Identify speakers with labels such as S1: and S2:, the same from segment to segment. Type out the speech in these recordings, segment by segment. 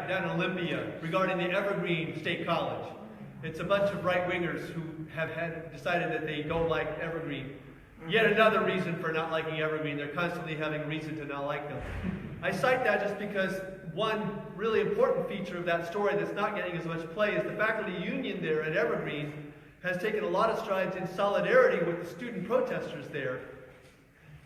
S1: down in Olympia regarding the Evergreen State College. It's a bunch of right-wingers who have decided that they don't like Evergreen. Yet another reason for not liking Evergreen. They're constantly having reason to not like them. I cite that just because one really important feature of that story that's not getting as much play is the faculty union there at Evergreen has taken a lot of strides in solidarity with the student protesters there.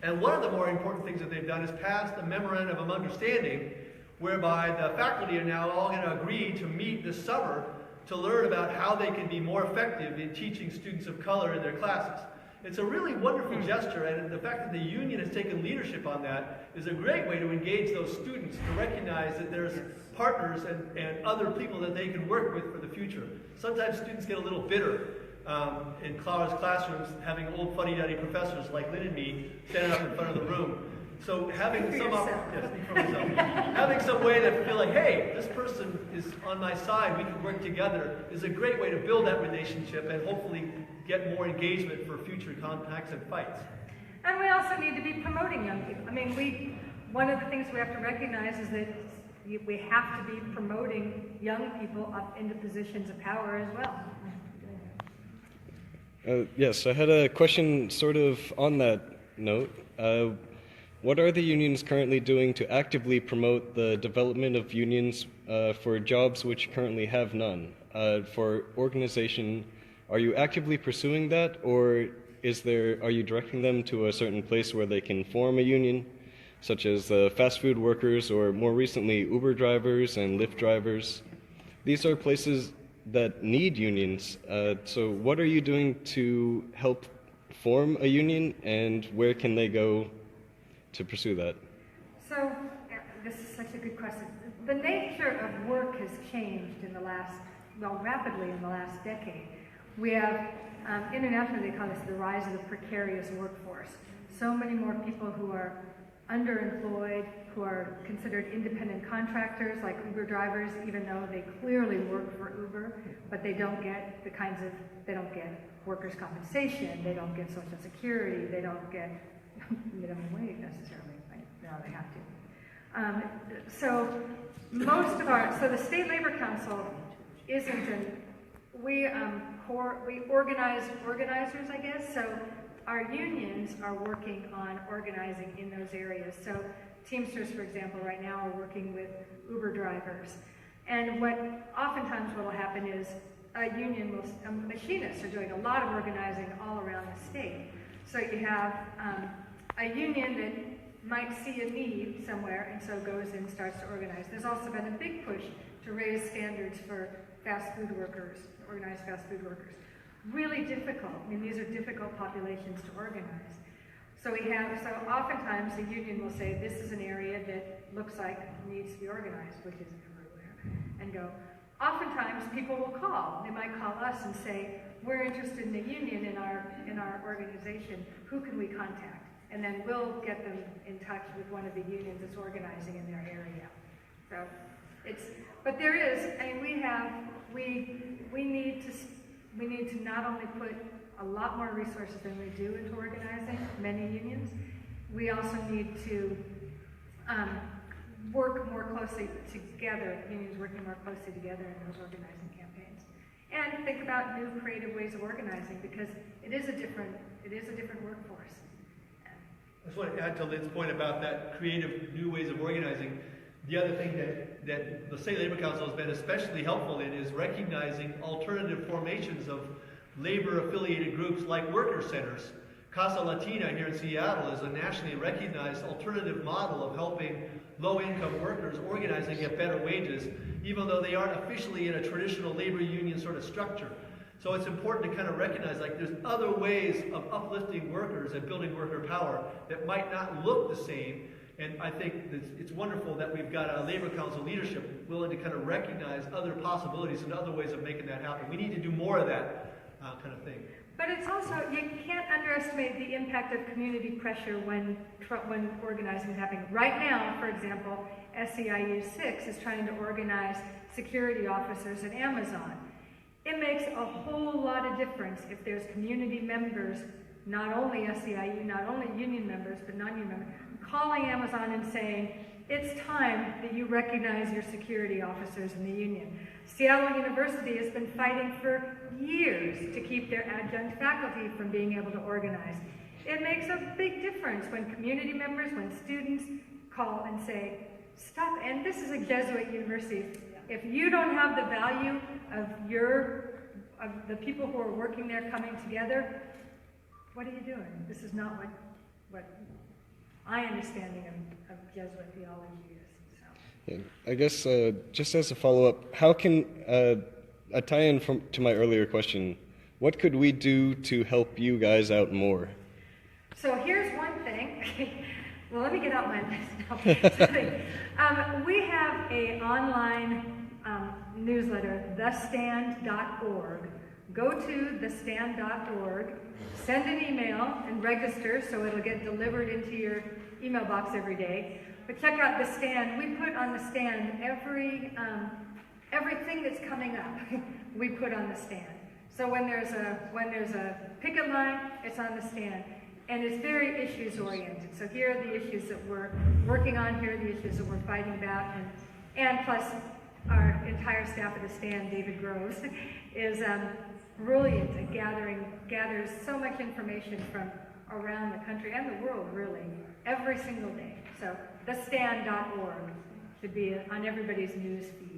S1: And one of the more important things that they've done is passed a memorandum of understanding whereby the faculty are now all going to agree to meet this summer to learn about how they can be more effective in teaching students of color in their classes. It's a really wonderful gesture, and the fact that the union has taken leadership on that is a great way to engage those students, to recognize that there's partners and other people that they can work with for the future. Sometimes students get a little bitter in classrooms, having old fuddy-duddy professors like Lynn and me standing up in front of the room. So having having some way to feel like, hey, this person is on my side, we can work together, is a great way to build that relationship and hopefully get more engagement for future contacts and fights.
S2: And we also need to be promoting young people. I mean, one of the things we have to recognize is that we have to be promoting young people up into positions of power as well.
S3: Yes, I had a question sort of on that note. What are the unions currently doing to actively promote the development of unions for jobs which currently have none? For organization, are you actively pursuing that, or are you directing them to a certain place where they can form a union, such as fast food workers or more recently Uber drivers and Lyft drivers? These are places that need unions. So what are you doing to help form a union, and where can they go to pursue that?
S2: So, this is such a good question. The nature of work has changed rapidly in the last decade. We have, internationally they call this the rise of the precarious workforce. So many more people who are underemployed, who are considered independent contractors like Uber drivers, even though they clearly work for Uber, but they don't get they don't get workers' compensation, they don't get Social Security, they don't get minimum wage necessarily, right? No, they have to. So the State Labor Council we organize organizers, I guess. So our unions are working on organizing in those areas. So Teamsters, for example, right now are working with Uber drivers. And oftentimes what will happen is machinists are doing a lot of organizing all around the state. So you have a union that might see a need somewhere and so goes and starts to organize. There's also been a big push to raise standards for fast food workers, organized fast food workers. Really difficult. I mean, these are difficult populations to organize. So oftentimes the union will say, this is an area that looks like needs to be organized, which isn't everywhere, and go. Oftentimes people will call. They might call us and say, we're interested in a union in our organization. Who can we contact? And then we'll get them in touch with one of the unions that's organizing in their area. So but there is, I mean, we need to not only put a lot more resources than we do into organizing many unions, we also need to work more closely together, unions working more closely together in those organizing campaigns. And think about new creative ways of organizing, because it is a different workforce.
S1: I just want to add to Lynn's point about that creative new ways of organizing. The other thing that the State Labor Council has been especially helpful in is recognizing alternative formations of labor-affiliated groups like worker centers. Casa Latina here in Seattle is a nationally recognized alternative model of helping low-income workers organize and get better wages, even though they aren't officially in a traditional labor union sort of structure. So it's important to kind of recognize, like, there's other ways of uplifting workers and building worker power that might not look the same. And I think it's wonderful that we've got a Labor Council leadership willing to kind of recognize other possibilities and other ways of making that happen. We need to do more of that kind of thing.
S2: But it's also, you can't underestimate the impact of community pressure when organizing is happening. Right now, for example, SEIU 6 is trying to organize security officers at Amazon. It makes a whole lot of difference if there's community members, not only SEIU, not only union members, but non-union members, calling Amazon and saying, It's time that you recognize your security officers in the union. Seattle University has been fighting for years to keep their adjunct faculty from being able to organize. It makes a big difference when community members, when students call and say, stop, and this is a Jesuit university. If you don't have the value of the people who are working there coming together, what are you doing? This is not what my understanding of Jesuit theology is. So.
S3: Yeah, I guess just as a follow-up, how can a tie-in to my earlier question? What could we do to help you guys out more?
S2: So here's one thing. Well, let me get out my list now. We have an online newsletter, thestand.org. Go to thestand.org, send an email and register so it'll get delivered into your email box every day. But check out The Stand. We put on The Stand everything that's coming up. We put on The Stand. So when there's a picket line, it's on The Stand. And it's very issues oriented. So here are the issues that we're working on, here are the issues that we're fighting about, and plus our entire staff at The Stand, David Groves, is brilliant at gathers so much information from around the country and the world, really, every single day. So thestand.org should be on everybody's news feed.